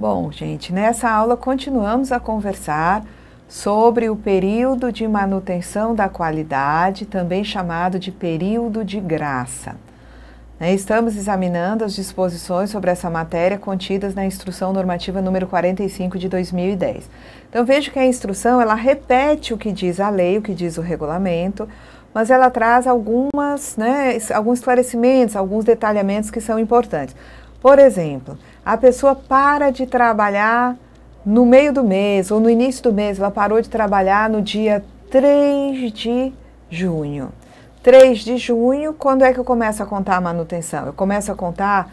Bom, gente, nessa aula continuamos a conversar sobre o período de manutenção da qualidade, também chamado de período de graça. Estamos examinando as disposições sobre essa matéria contidas na Instrução Normativa número 45 de 2010. Então, veja que a instrução, ela repete o que diz a lei, o que diz o regulamento, mas ela traz alguns esclarecimentos, alguns detalhamentos que são importantes. Por exemplo, a pessoa para de trabalhar no meio do mês ou no início do mês, ela parou de trabalhar no dia 3 de junho. 3 de junho, quando é que eu começo a contar a manutenção? Eu começo a contar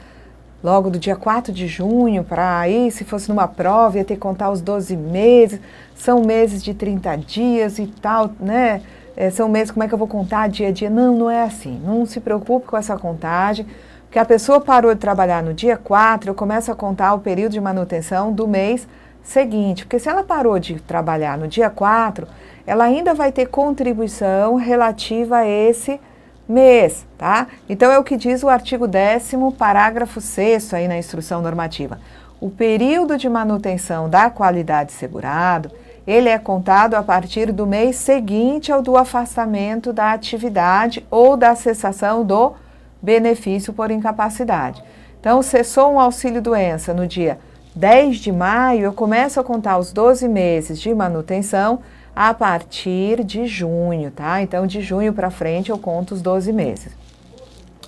logo do dia 4 de junho, para aí, se fosse numa prova, ia ter que contar os 12 meses, são meses de 30 dias e tal, né? São meses, como é que eu vou contar dia a dia? Não, não é assim. Não se preocupe com essa contagem, porque a pessoa parou de trabalhar no dia 4, eu começo a contar o período de manutenção do mês seguinte, porque se ela parou de trabalhar no dia 4, ela ainda vai ter contribuição relativa a esse mês, tá? Então, é o que diz o artigo 10º, parágrafo 6º aí na instrução normativa. O período de manutenção da qualidade segurado, ele é contado a partir do mês seguinte ao do afastamento da atividade ou da cessação do benefício por incapacidade. Então, cessou um auxílio-doença no dia 10 de maio, eu começo a contar os 12 meses de manutenção a partir de junho, tá? Então, de junho para frente, eu conto os 12 meses.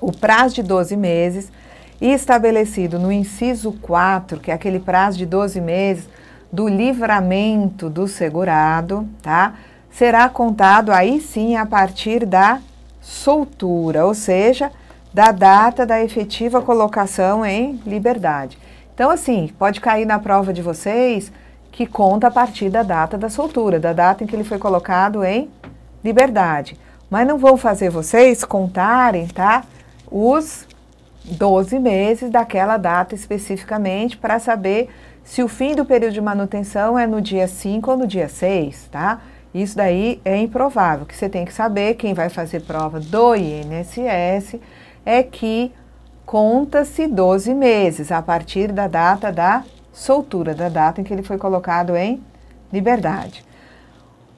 O prazo de 12 meses, estabelecido no inciso 4, que é aquele prazo de 12 meses do livramento do segurado, tá? Será contado aí sim a partir da soltura, ou seja, da data da efetiva colocação em liberdade. Então, assim, pode cair na prova de vocês que conta a partir da data da soltura, da data em que ele foi colocado em liberdade. Mas não vou fazer vocês contarem, tá? Os 12 meses daquela data especificamente para saber se o fim do período de manutenção é no dia 5 ou no dia 6, tá? Isso daí é improvável. O que você tem que saber, quem vai fazer prova do INSS, é que conta-se 12 meses a partir da data da soltura, da data em que ele foi colocado em liberdade.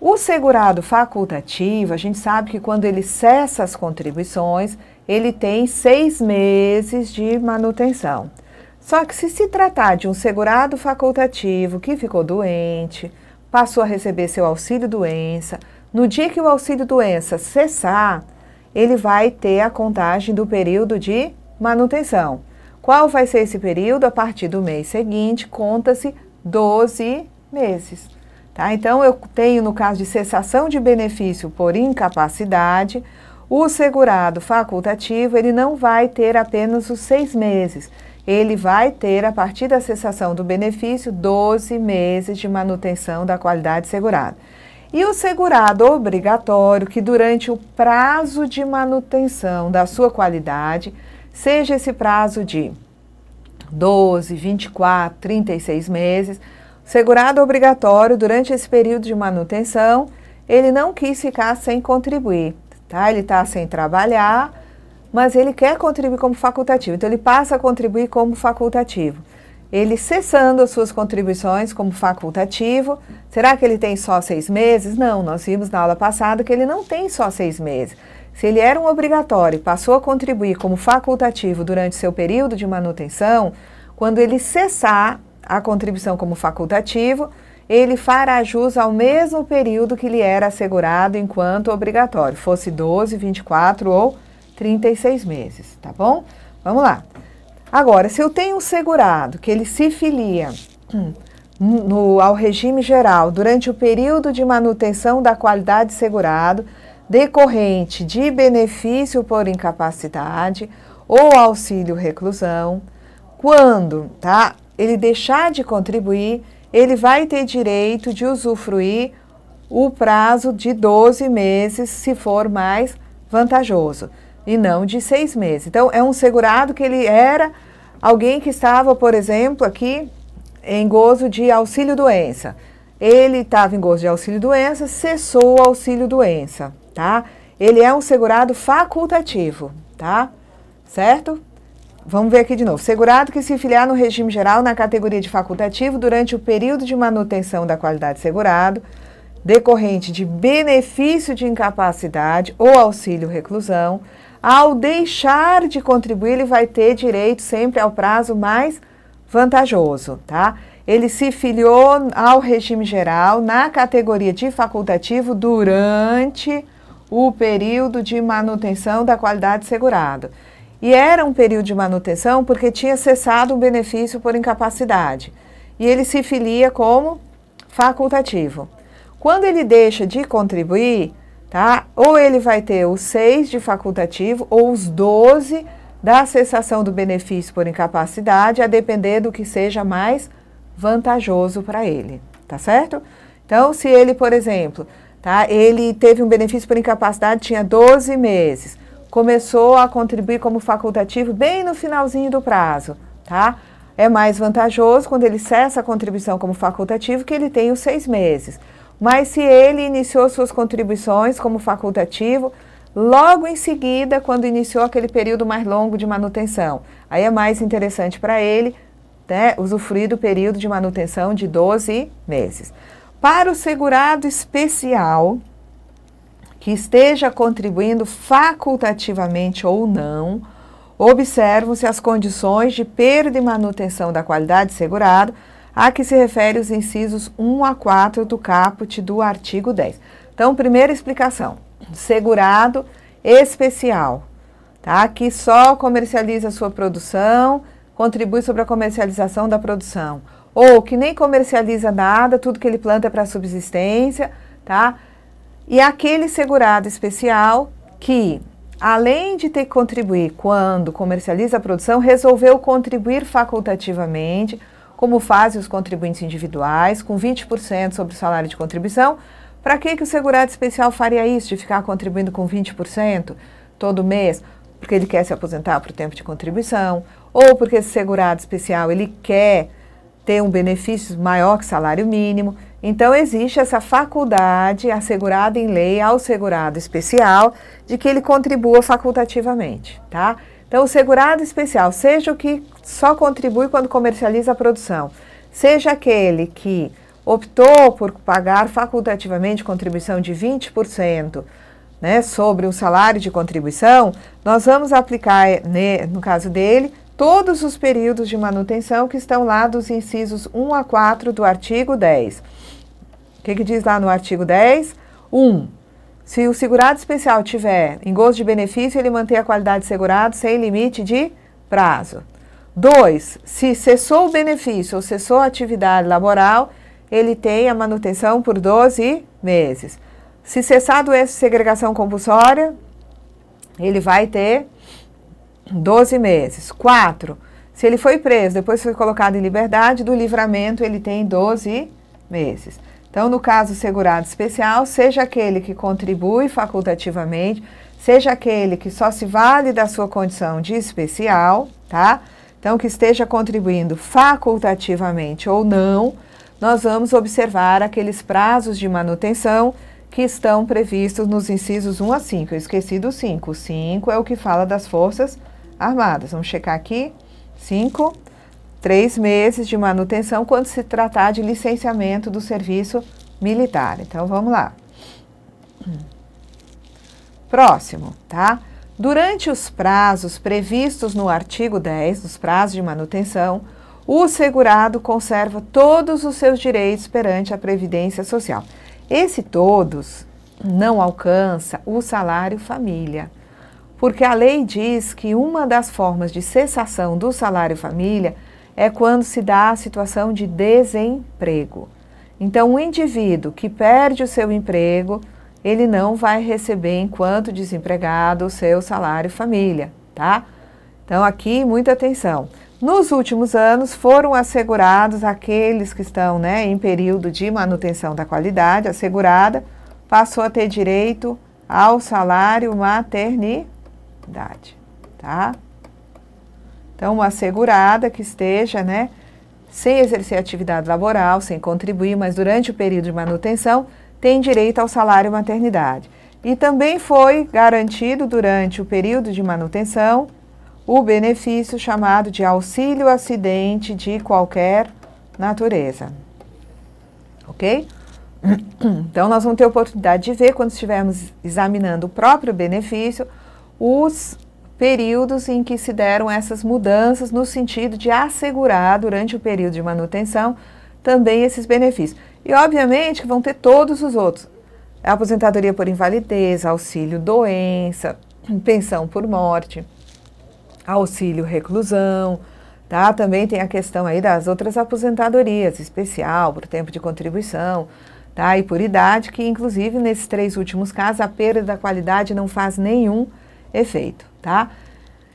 O segurado facultativo, a gente sabe que quando ele cessa as contribuições, ele tem 6 meses de manutenção. Só que se tratar de um segurado facultativo que ficou doente, passou a receber seu auxílio-doença, no dia que o auxílio-doença cessar, ele vai ter a contagem do período de manutenção. Qual vai ser esse período? A partir do mês seguinte, conta-se 12 meses. Tá? Então, eu tenho, no caso de cessação de benefício por incapacidade, o segurado facultativo, ele não vai ter apenas os 6 meses. Ele vai ter, a partir da cessação do benefício, 12 meses de manutenção da qualidade segurada. E o segurado obrigatório, que durante o prazo de manutenção da sua qualidade, seja esse prazo de 12, 24, 36 meses, segurado obrigatório, durante esse período de manutenção, ele não quis ficar sem contribuir, tá? Ele está sem trabalhar, mas ele quer contribuir como facultativo, então ele passa a contribuir como facultativo. Ele cessando as suas contribuições como facultativo, será que ele tem só 6 meses? Não, nós vimos na aula passada que ele não tem só 6 meses. Se ele era um obrigatório e passou a contribuir como facultativo durante seu período de manutenção, quando ele cessar a contribuição como facultativo, ele fará jus ao mesmo período que lhe era assegurado enquanto obrigatório, fosse 12, 24 ou 36 meses, tá bom? Vamos lá. Agora, se eu tenho um segurado que ele se filia ao regime geral durante o período de manutenção da qualidade segurado, decorrente de benefício por incapacidade ou auxílio reclusão, quando ele deixar de contribuir, ele vai ter direito de usufruir o prazo de 12 meses, se for mais vantajoso, e não de 6 meses. Então, é um segurado que ele era alguém que estava, por exemplo, aqui em gozo de auxílio-doença. Ele estava em gozo de auxílio-doença, cessou o auxílio-doença, tá? Ele é um segurado facultativo, tá? Certo? vamos ver aqui de novo. Segurado que se filiar no regime geral na categoria de facultativo durante o período de manutenção da qualidade segurado, decorrente de benefício de incapacidade ou auxílio reclusão, ao deixar de contribuir, ele vai ter direito sempre ao prazo mais vantajoso, tá? Ele se filiou ao regime geral na categoria de facultativo durante o período de manutenção da qualidade segurada. E era um período de manutenção porque tinha cessado o benefício por incapacidade. E ele se filia como facultativo. Quando ele deixa de contribuir, tá? Ou ele vai ter os 6 de facultativo ou os 12 da cessação do benefício por incapacidade, a depender do que seja mais vantajoso para ele, tá certo? Então, se ele, por exemplo, tá? Ele teve um benefício por incapacidade, tinha 12 meses, começou a contribuir como facultativo bem no finalzinho do prazo, tá? É mais vantajoso quando ele cessa a contribuição como facultativo que ele tem os 6 meses. Mas se ele iniciou suas contribuições como facultativo, logo em seguida, quando iniciou aquele período mais longo de manutenção, aí é mais interessante para ele, né, usufruir do período de manutenção de 12 meses. Para o segurado especial, que esteja contribuindo facultativamente ou não, observam-se as condições de perda e manutenção da qualidade segurada, a que se refere os incisos 1 a 4 do caput do artigo 10. Então, primeira explicação, segurado especial, tá? Que só comercializa a sua produção, contribui sobre a comercialização da produção, ou que nem comercializa nada, tudo que ele planta é para subsistência, tá? E aquele segurado especial que, além de ter que contribuir quando comercializa a produção, resolveu contribuir facultativamente, como fazem os contribuintes individuais, com 20% sobre o salário de contribuição. Para que o segurado especial faria isso, de ficar contribuindo com 20% todo mês? Porque ele quer se aposentar por tempo de contribuição, ou porque esse segurado especial ele quer ter um benefício maior que salário mínimo. Então, existe essa faculdade assegurada em lei ao segurado especial de que ele contribua facultativamente, tá? Então, o segurado especial, seja o que só contribui quando comercializa a produção, seja aquele que optou por pagar facultativamente contribuição de 20%, né, sobre o salário de contribuição, nós vamos aplicar, no caso dele, todos os períodos de manutenção que estão lá dos incisos 1 a 4 do artigo 10. O que diz lá no artigo 10? 1. Se o segurado especial tiver em gozo de benefício, ele mantém a qualidade de segurado sem limite de prazo. 2. Se cessou o benefício ou cessou a atividade laboral, ele tem a manutenção por 12 meses. Se cessado essa segregação compulsória, ele vai ter 12 meses. 4. Se ele foi preso, depois foi colocado em liberdade, do livramento ele tem 12 meses. Então, no caso segurado especial, seja aquele que contribui facultativamente, seja aquele que só se vale da sua condição de especial, tá? Então, que esteja contribuindo facultativamente ou não, nós vamos observar aqueles prazos de manutenção que estão previstos nos incisos 1 a 5. Eu esqueci do 5. O 5 é o que fala das Forças Armadas. Vamos checar aqui. 5, 3 meses de manutenção quando se tratar de licenciamento do serviço militar. Então, vamos lá. Próximo, tá? Durante os prazos previstos no artigo 10, os prazos de manutenção, o segurado conserva todos os seus direitos perante a Previdência Social. Esse todos não alcança o salário família, porque a lei diz que uma das formas de cessação do salário família é quando se dá a situação de desemprego. Então, o indivíduo que perde o seu emprego, ele não vai receber, enquanto desempregado, o seu salário família, tá? Então, aqui, muita atenção. Nos últimos anos, foram assegurados aqueles que estão, né, em período de manutenção da qualidade assegurada, passou a ter direito ao salário maternidade, tá? Então, uma assegurada que esteja, né, sem exercer atividade laboral, sem contribuir, mas durante o período de manutenção, tem direito ao salário maternidade. E também foi garantido durante o período de manutenção o benefício chamado de auxílio acidente de qualquer natureza. Ok? Então, nós vamos ter a oportunidade de ver, quando estivermos examinando o próprio benefício, os períodos em que se deram essas mudanças no sentido de assegurar, durante o período de manutenção, também esses benefícios. E, obviamente, que vão ter todos os outros. Aposentadoria por invalidez, auxílio doença, pensão por morte, auxílio reclusão, tá? Também tem a questão aí das outras aposentadorias, especial, por tempo de contribuição, tá? E por idade, que inclusive nesses 3 últimos casos a perda da qualidade não faz nenhum efeito, tá?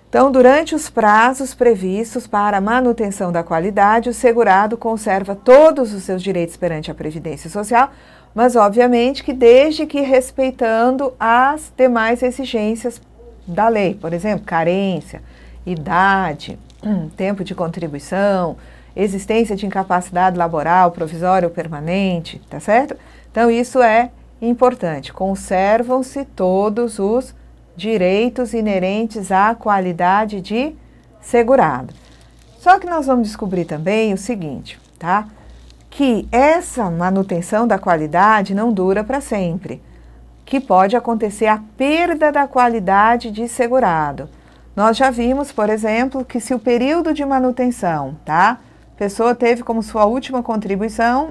Então, durante os prazos previstos para a manutenção da qualidade, o segurado conserva todos os seus direitos perante a Previdência Social, mas obviamente que desde que respeitando as demais exigências da lei, por exemplo, carência, idade, tempo de contribuição, existência de incapacidade laboral, provisória ou permanente, tá certo? Então, isso é importante. Conservam-se todos os direitos inerentes à qualidade de segurado. Só que nós vamos descobrir também o seguinte, tá? Que essa manutenção da qualidade não dura para sempre, que pode acontecer a perda da qualidade de segurado. Nós já vimos, por exemplo, que se o período de manutenção, tá? A pessoa teve como sua última contribuição,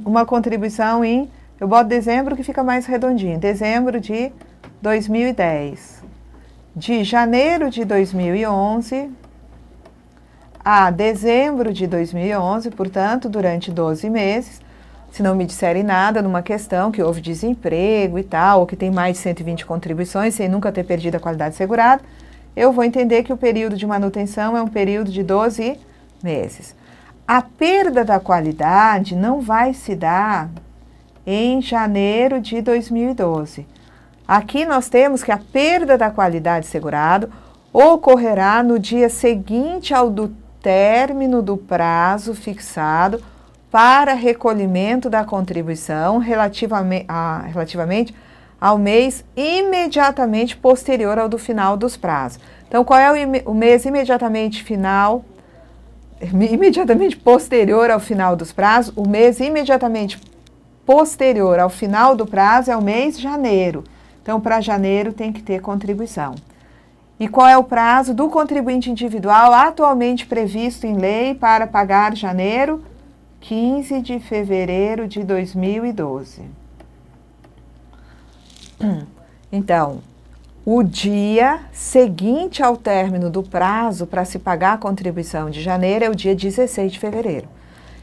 uma contribuição em, eu boto dezembro que fica mais redondinho, dezembro de 2010. De janeiro de 2011 a dezembro de 2011, portanto, durante 12 meses, se não me disserem nada numa questão que houve desemprego e tal, ou que tem mais de 120 contribuições sem nunca ter perdido a qualidade segurada, eu vou entender que o período de manutenção é um período de 12 meses. A perda da qualidade não vai se dar em janeiro de 2012. Aqui nós temos que a perda da qualidade segurado ocorrerá no dia seguinte ao do término do prazo fixado para recolhimento da contribuição relativamente ao mês imediatamente posterior ao do final dos prazos. Então, qual é o mês imediatamente posterior ao final dos prazos? O mês imediatamente posterior ao final do prazo é o mês de janeiro. Então, para janeiro tem que ter contribuição. E qual é o prazo do contribuinte individual atualmente previsto em lei para pagar janeiro? 15 de fevereiro de 2012. Então, o dia seguinte ao término do prazo para se pagar a contribuição de janeiro é o dia 16 de fevereiro.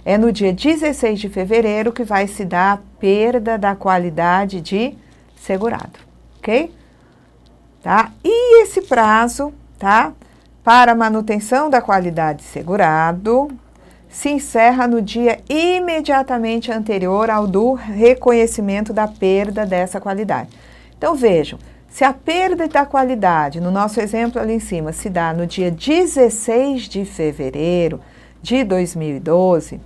É no dia 16 de fevereiro que vai se dar a perda da qualidade de segurado, ok? Tá? E esse prazo, tá, para manutenção da qualidade de segurado se encerra no dia imediatamente anterior ao do reconhecimento da perda dessa qualidade. Então, vejam, se a perda da qualidade, no nosso exemplo ali em cima, se dá no dia 16 de fevereiro de 2012,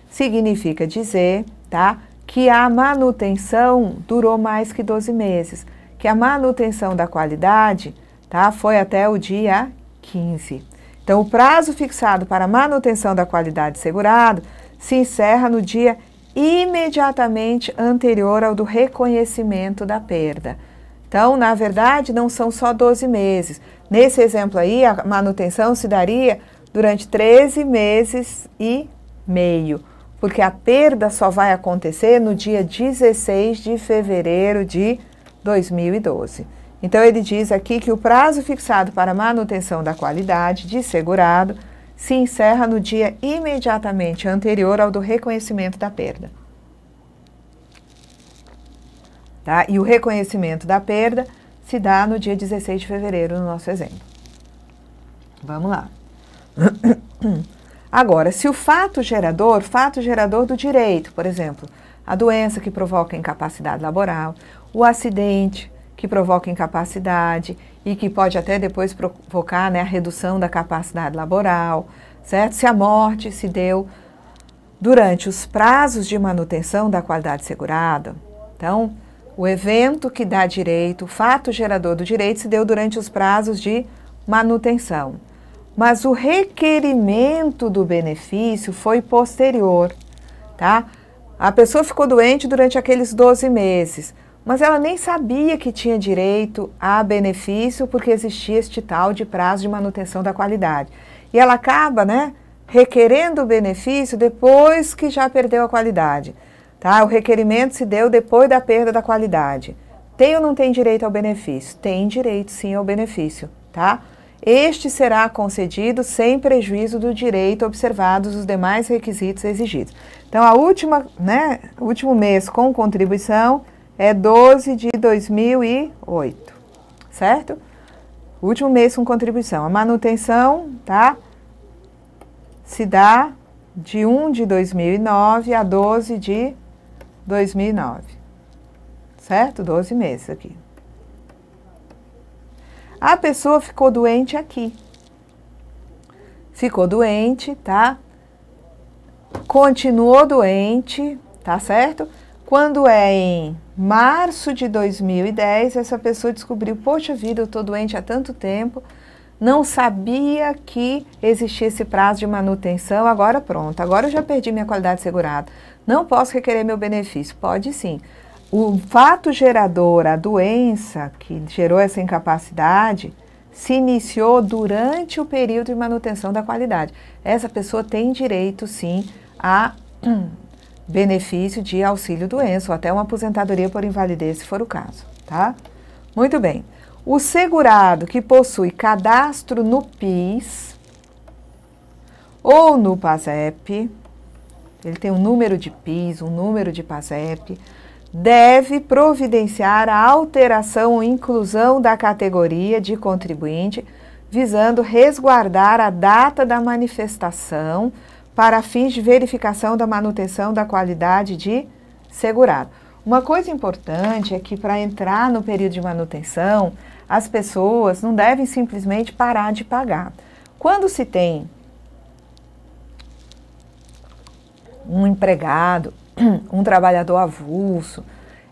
significa dizer, tá, que a manutenção durou mais que 12 meses, que a manutenção da qualidade, tá, foi até o dia 15. Então, o prazo fixado para a manutenção da qualidade segurado se encerra no dia imediatamente anterior ao do reconhecimento da perda. Então, na verdade, não são só 12 meses. Nesse exemplo aí, a manutenção se daria durante 13 meses e meio, porque a perda só vai acontecer no dia 16 de fevereiro de 2012. Então, ele diz aqui que o prazo fixado para a manutenção da qualidade de segurado se encerra no dia imediatamente anterior ao do reconhecimento da perda. Tá? E o reconhecimento da perda se dá no dia 16 de fevereiro, no nosso exemplo. Vamos lá. Agora, se o fato gerador do direito, por exemplo, a doença que provoca incapacidade laboral, o acidente que provoca incapacidade e que pode até depois provocar, né, a redução da capacidade laboral, certo? Se a morte se deu durante os prazos de manutenção da qualidade segurada, então, o evento que dá direito, o fato gerador do direito se deu durante os prazos de manutenção. Mas o requerimento do benefício foi posterior, tá? A pessoa ficou doente durante aqueles 12 meses, mas ela nem sabia que tinha direito a benefício porque existia este tal de prazo de manutenção da qualidade. E ela acaba, né, requerendo o benefício depois que já perdeu a qualidade, tá? O requerimento se deu depois da perda da qualidade. Tem ou não tem direito ao benefício? Tem direito sim ao benefício, tá? Este será concedido sem prejuízo do direito observados os demais requisitos exigidos. Então, o último mês com contribuição é 12 de 2008, certo? O último mês com contribuição. A manutenção, tá? Se dá de 1 de 2009 a 12 de 2009, certo? 12 meses aqui. A pessoa ficou doente aqui. Ficou doente, tá? Continuou doente, tá certo? Quando é em março de 2010, essa pessoa descobriu, poxa vida, eu tô doente há tanto tempo, não sabia que existia esse prazo de manutenção, agora pronto, agora eu já perdi minha qualidade segurada, não posso requerer meu benefício. Pode sim. O fato gerador, a doença que gerou essa incapacidade, se iniciou durante o período de manutenção da qualidade. Essa pessoa tem direito, sim, a benefício de auxílio-doença ou até uma aposentadoria por invalidez, se for o caso, tá? Muito bem. O segurado que possui cadastro no PIS ou no PASEP, ele tem um número de PIS, um número de PASEP, deve providenciar a alteração ou inclusão da categoria de contribuinte, visando resguardar a data da manifestação para fins de verificação da manutenção da qualidade de segurado. Uma coisa importante é que para entrar no período de manutenção, as pessoas não devem simplesmente parar de pagar. Quando se tem um empregado, um trabalhador avulso,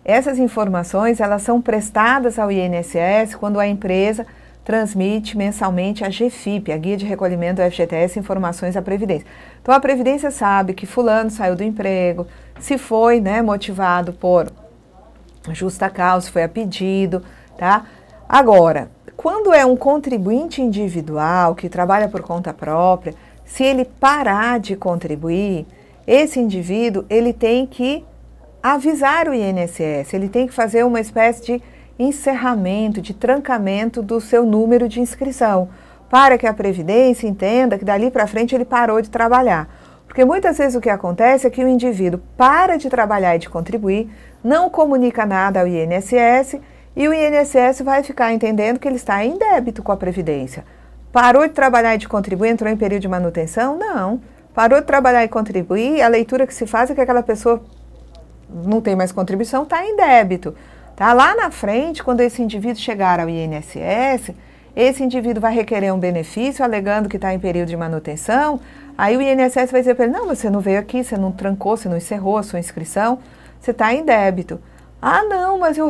essas informações elas são prestadas ao INSS quando a empresa transmite mensalmente a GFIP, a Guia de Recolhimento do FGTS, informações à Previdência. Então a Previdência sabe que fulano saiu do emprego, se foi, né, motivado por justa causa, se foi a pedido, tá? Agora, quando é um contribuinte individual que trabalha por conta própria, se ele parar de contribuir, esse indivíduo, ele tem que avisar o INSS, ele tem que fazer uma espécie de encerramento, de trancamento do seu número de inscrição, para que a Previdência entenda que dali para frente ele parou de trabalhar. Porque muitas vezes o que acontece é que o indivíduo para de trabalhar e de contribuir, não comunica nada ao INSS e o INSS vai ficar entendendo que ele está em débito com a Previdência. Parou de trabalhar e de contribuir, entrou em período de manutenção? Não. Parou de trabalhar e contribuir, a leitura que se faz é que aquela pessoa não tem mais contribuição, está em débito. Tá? Lá na frente, quando esse indivíduo chegar ao INSS, esse indivíduo vai requerer um benefício, alegando que está em período de manutenção, aí o INSS vai dizer para ele, não, você não veio aqui, você não trancou, você não encerrou a sua inscrição, você está em débito. Ah, não, mas eu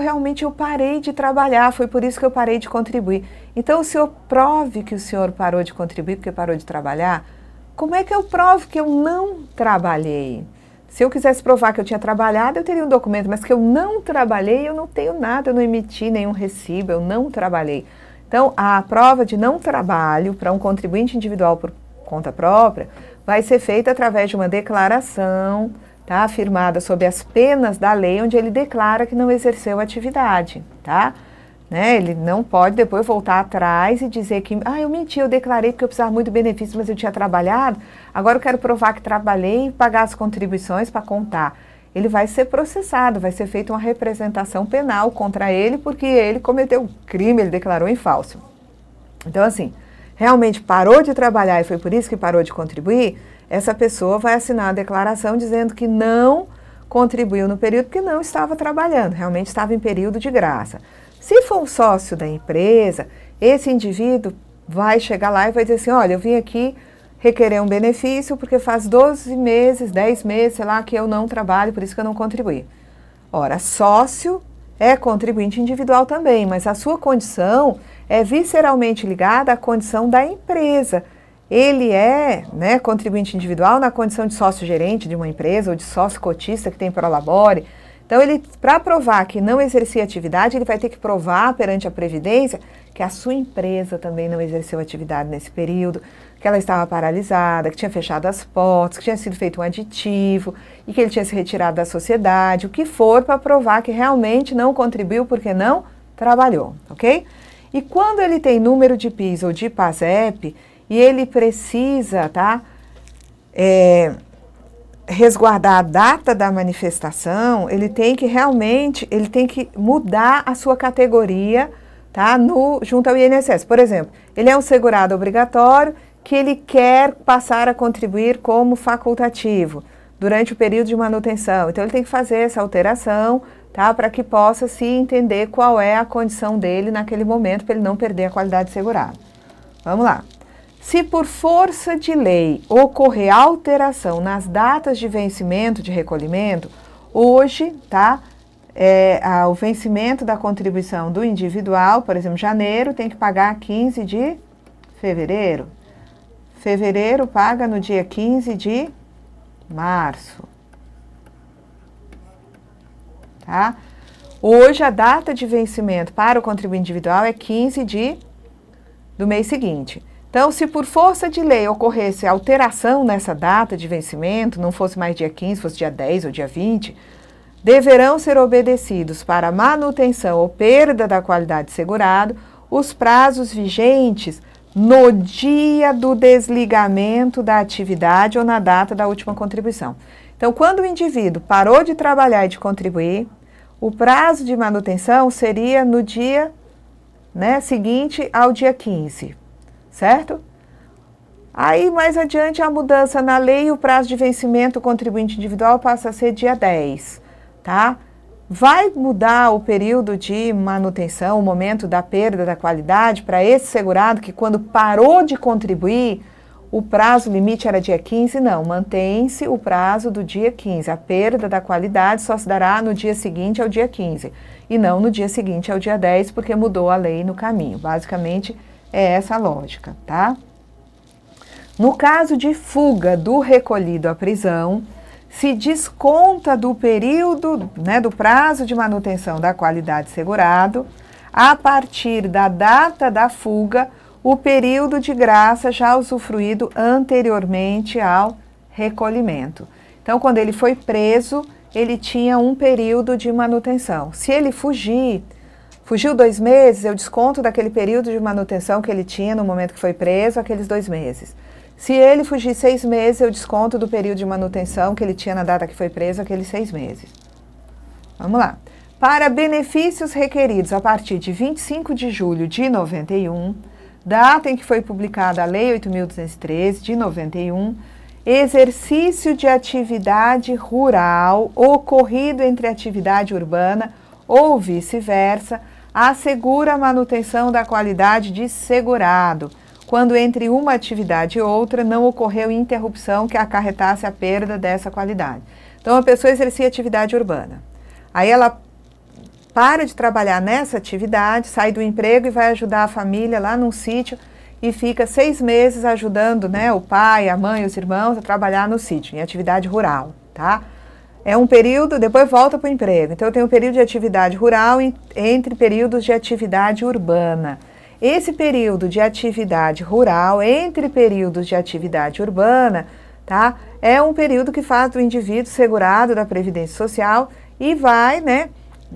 parei de trabalhar, foi por isso que eu parei de contribuir. Então, o senhor prove que o senhor parou de contribuir porque parou de trabalhar? Como é que eu provo que eu não trabalhei? Se eu quisesse provar que eu tinha trabalhado, eu teria um documento, mas que eu não trabalhei, eu não tenho nada, eu não emiti nenhum recibo, eu não trabalhei. Então, a prova de não trabalho para um contribuinte individual por conta própria vai ser feita através de uma declaração, tá, firmada sob as penas da lei, onde ele declara que não exerceu atividade, tá? Né? Ele não pode depois voltar atrás e dizer que, eu menti, eu declarei porque eu precisava muito de benefício, mas eu tinha trabalhado, agora eu quero provar que trabalhei e pagar as contribuições para contar. Ele vai ser processado, vai ser feita uma representação penal contra ele, porque ele cometeu um crime, ele declarou em falso. Então, assim, realmente parou de trabalhar e foi por isso que parou de contribuir, essa pessoa vai assinar a declaração dizendo que não contribuiu no período porque não estava trabalhando, realmente estava em período de graça. Se for um sócio da empresa, esse indivíduo vai chegar lá e vai dizer assim, olha, eu vim aqui requerer um benefício porque faz 12 meses, 10 meses, sei lá, que eu não trabalho, por isso que eu não contribuí. Ora, sócio é contribuinte individual também, mas a sua condição é visceralmente ligada à condição da empresa. Ele é, né, contribuinte individual na condição de sócio-gerente de uma empresa ou de sócio-cotista que tem Prolabore. Então, para provar que não exercia atividade, ele vai ter que provar perante a Previdência que a sua empresa também não exerceu atividade nesse período, que ela estava paralisada, que tinha fechado as portas, que tinha sido feito um aditivo e que ele tinha se retirado da sociedade, o que for para provar que realmente não contribuiu porque não trabalhou, ok? E quando ele tem número de PIS ou de PASEP e ele precisa, tá, resguardar a data da manifestação, ele tem que mudar a sua categoria, tá, junto ao INSS. Por exemplo, ele é um segurado obrigatório que ele quer passar a contribuir como facultativo durante o período de manutenção. Então, ele tem que fazer essa alteração, tá, para que possa se entender qual é a condição dele naquele momento, para ele não perder a qualidade de segurado. Vamos lá. Se por força de lei ocorrer alteração nas datas de vencimento de recolhimento, hoje, tá, o vencimento da contribuição do individual, por exemplo, janeiro tem que pagar 15 de fevereiro. Fevereiro paga no dia 15 de março. Tá? Hoje a data de vencimento para o contribuinte individual é 15 do mês seguinte. Então, se por força de lei ocorresse alteração nessa data de vencimento, não fosse mais dia 15, fosse dia 10 ou dia 20, deverão ser obedecidos para manutenção ou perda da qualidade de segurado os prazos vigentes no dia do desligamento da atividade ou na data da última contribuição. Então, quando o indivíduo parou de trabalhar e de contribuir, o prazo de manutenção seria no dia, né, seguinte ao dia 15. Certo? Aí, mais adiante, a mudança na lei, o prazo de vencimento do contribuinte individual passa a ser dia 10, tá? Vai mudar o período de manutenção, o momento da perda da qualidade para esse segurado que quando parou de contribuir, o prazo limite era dia 15? Não, mantém-se o prazo do dia 15. A perda da qualidade só se dará no dia seguinte ao dia 15 e não no dia seguinte ao dia 10, porque mudou a lei no caminho. Basicamente, é essa a lógica, tá? No caso de fuga do recolhido à prisão, se desconta do período, né, do prazo de manutenção da qualidade segurado, a partir da data da fuga, o período de graça já usufruído anteriormente ao recolhimento. Então, quando ele foi preso, ele tinha um período de manutenção. Se ele fugiu 2 meses, eu desconto daquele período de manutenção que ele tinha no momento que foi preso, aqueles 2 meses. Se ele fugir 6 meses, eu desconto do período de manutenção que ele tinha na data que foi preso, aqueles 6 meses. Vamos lá. Para benefícios requeridos a partir de 25 de julho de 91, data em que foi publicada a Lei 8.213 de 91, exercício de atividade rural ocorrido entre atividade urbana ou vice-versa, assegura a manutenção da qualidade de segurado, quando entre uma atividade e outra não ocorreu interrupção que acarretasse a perda dessa qualidade. Então, a pessoa exercia atividade urbana. Aí ela para de trabalhar nessa atividade, sai do emprego e vai ajudar a família lá num sítio e fica 6 meses ajudando, né, o pai, a mãe, os irmãos a trabalhar no sítio, em atividade rural, tá? É um período, depois volta para o emprego. Então, eu tenho um período de atividade rural entre períodos de atividade urbana. Esse período de atividade rural, entre períodos de atividade urbana, tá? É um período que faz do indivíduo segurado da Previdência Social e vai, né,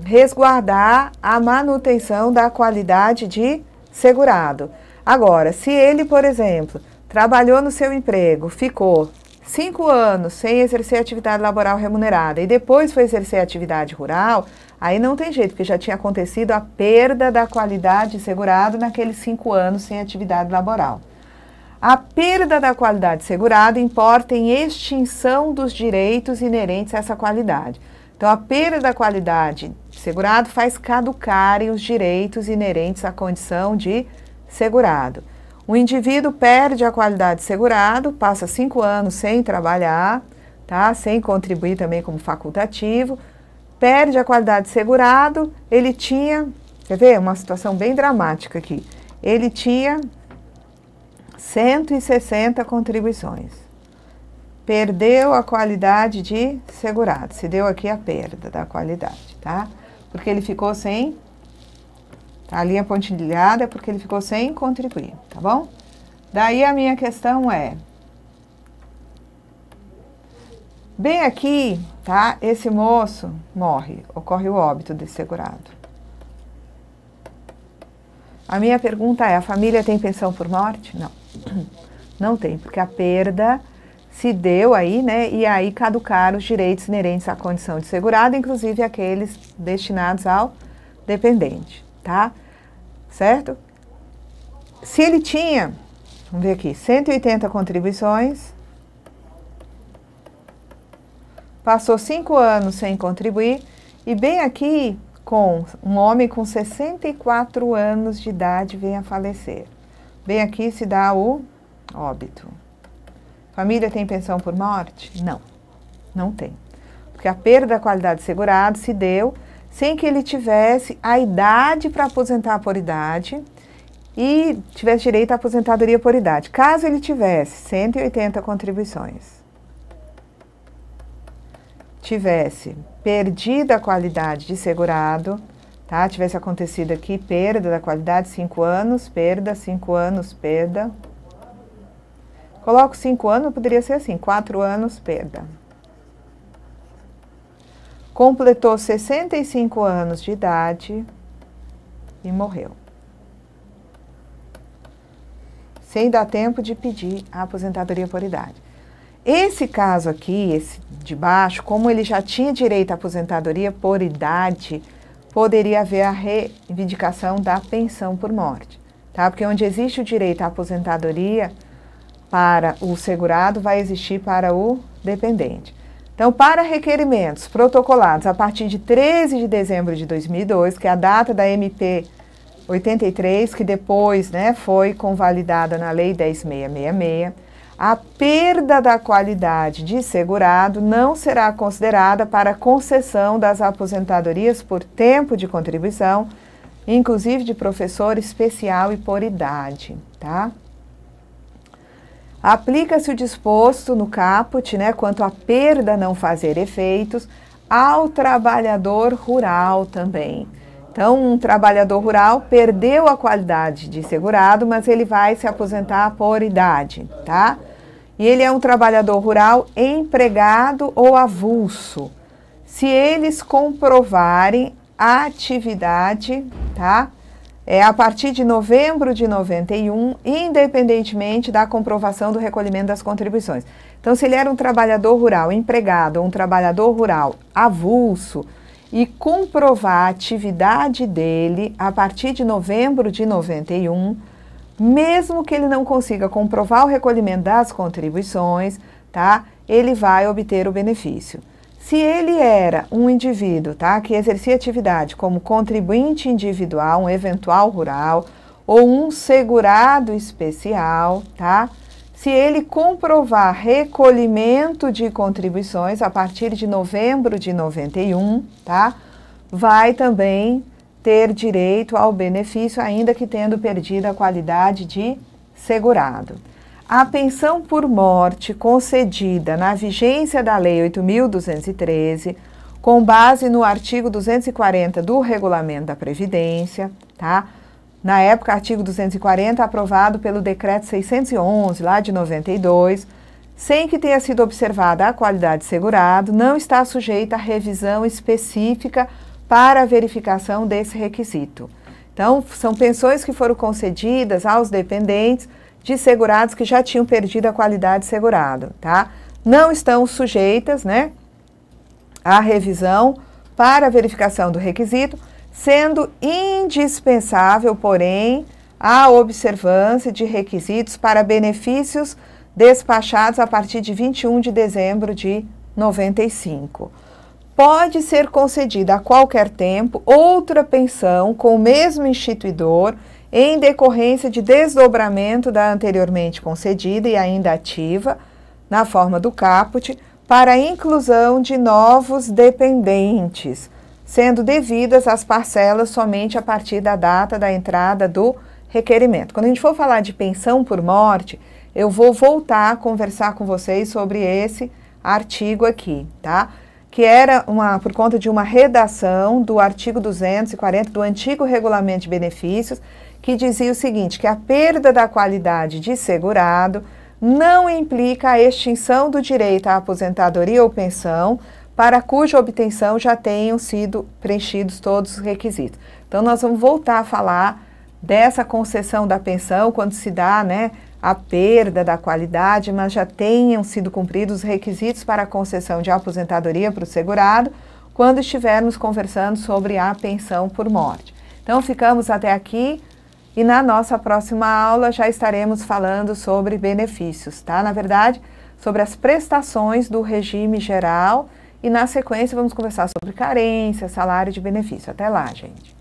resguardar a manutenção da qualidade de segurado. Agora, se ele, por exemplo, trabalhou no seu emprego, ficou 5 anos sem exercer atividade laboral remunerada e depois foi exercer atividade rural, aí não tem jeito, porque já tinha acontecido a perda da qualidade de segurado naqueles 5 anos sem atividade laboral. A perda da qualidade de segurado importa em extinção dos direitos inerentes a essa qualidade. Então, a perda da qualidade de segurado faz caducarem os direitos inerentes à condição de segurado. O indivíduo perde a qualidade de segurado, passa 5 anos sem trabalhar, tá? Sem contribuir também como facultativo, perde a qualidade de segurado, ele tinha, quer ver, uma situação bem dramática aqui, ele tinha 160 contribuições, perdeu a qualidade de segurado, se deu aqui a perda da qualidade, tá? Porque ele ficou sem, a linha pontilhada é porque ele ficou sem contribuir, tá bom? Daí a minha questão é, bem aqui, tá? Esse moço morre, ocorre o óbito desse segurado. A minha pergunta é, a família tem pensão por morte? Não, não tem, porque a perda se deu aí, né? E aí caducaram os direitos inerentes à condição de segurado, inclusive aqueles destinados ao dependente, tá? Certo? Se ele tinha, vamos ver aqui, 180 contribuições, passou 5 anos sem contribuir, e bem aqui, com um homem com 64 anos de idade vem a falecer. Bem aqui se dá o óbito. Família tem pensão por morte? Não, não tem. Porque a perda da qualidade de segurado se deu sem que ele tivesse a idade para aposentar por idade e tivesse direito à aposentadoria por idade. Caso ele tivesse 180 contribuições, tivesse perdido a qualidade de segurado, tá? Tivesse acontecido aqui perda da qualidade, 5 anos, perda, 5 anos, perda. Coloco 5 anos, poderia ser assim, 4 anos, perda. Completou 65 anos de idade e morreu. Sem dar tempo de pedir a aposentadoria por idade. Esse caso aqui, esse de baixo, como ele já tinha direito à aposentadoria por idade, poderia haver a reivindicação da pensão por morte, tá? Porque onde existe o direito à aposentadoria para o segurado, vai existir para o dependente. Então, para requerimentos protocolados a partir de 13 de dezembro de 2002, que é a data da MP 83, que depois, né, foi convalidada na Lei 10.666, a perda da qualidade de segurado não será considerada para concessão das aposentadorias por tempo de contribuição, inclusive de professor especial e por idade, tá? Aplica-se o disposto no caput, né, quanto à perda não fazer efeitos, ao trabalhador rural também. Então, um trabalhador rural perdeu a qualidade de segurado, mas ele vai se aposentar por idade, tá? E ele é um trabalhador rural empregado ou avulso. Se eles comprovarem a atividade, tá? A partir de novembro de 91, independentemente da comprovação do recolhimento das contribuições. Então, se ele era um trabalhador rural empregado ou um trabalhador rural avulso, e comprovar a atividade dele a partir de novembro de 91, mesmo que ele não consiga comprovar o recolhimento das contribuições, tá? Ele vai obter o benefício. Se ele era um indivíduo, tá, que exercia atividade como contribuinte individual, um eventual rural, ou um segurado especial, tá? Se ele comprovar recolhimento de contribuições a partir de novembro de 91, tá? Vai também ter direito ao benefício, ainda que tendo perdido a qualidade de segurado. A pensão por morte concedida na vigência da Lei 8.213, com base no artigo 240 do Regulamento da Previdência, tá? Na época, artigo 240, aprovado pelo Decreto 611, lá de 92, sem que tenha sido observada a qualidade de segurado, não está sujeita a revisão específica para a verificação desse requisito. Então, são pensões que foram concedidas aos dependentes de segurados que já tinham perdido a qualidade de segurado, tá? Não estão sujeitas, né, à revisão para a verificação do requisito, sendo indispensável, porém, a observância de requisitos para benefícios despachados a partir de 21 de dezembro de 95. Pode ser concedida a qualquer tempo outra pensão com o mesmo instituidor em decorrência de desdobramento da anteriormente concedida e ainda ativa, na forma do caput, para a inclusão de novos dependentes, sendo devidas as parcelas somente a partir da data da entrada do requerimento. Quando a gente for falar de pensão por morte, eu vou voltar a conversar com vocês sobre esse artigo aqui, tá? Que era por conta de uma redação do artigo 240 do antigo Regulamento de Benefícios, que dizia o seguinte, que a perda da qualidade de segurado não implica a extinção do direito à aposentadoria ou pensão, para cuja obtenção já tenham sido preenchidos todos os requisitos. Então, nós vamos voltar a falar dessa concessão da pensão, quando se dá, né, a perda da qualidade, mas já tenham sido cumpridos os requisitos para a concessão de aposentadoria para o segurado, quando estivermos conversando sobre a pensão por morte. Então, ficamos até aqui e na nossa próxima aula já estaremos falando sobre benefícios, tá? Na verdade, sobre as prestações do regime geral e na sequência vamos conversar sobre carência, salário de benefício. Até lá, gente!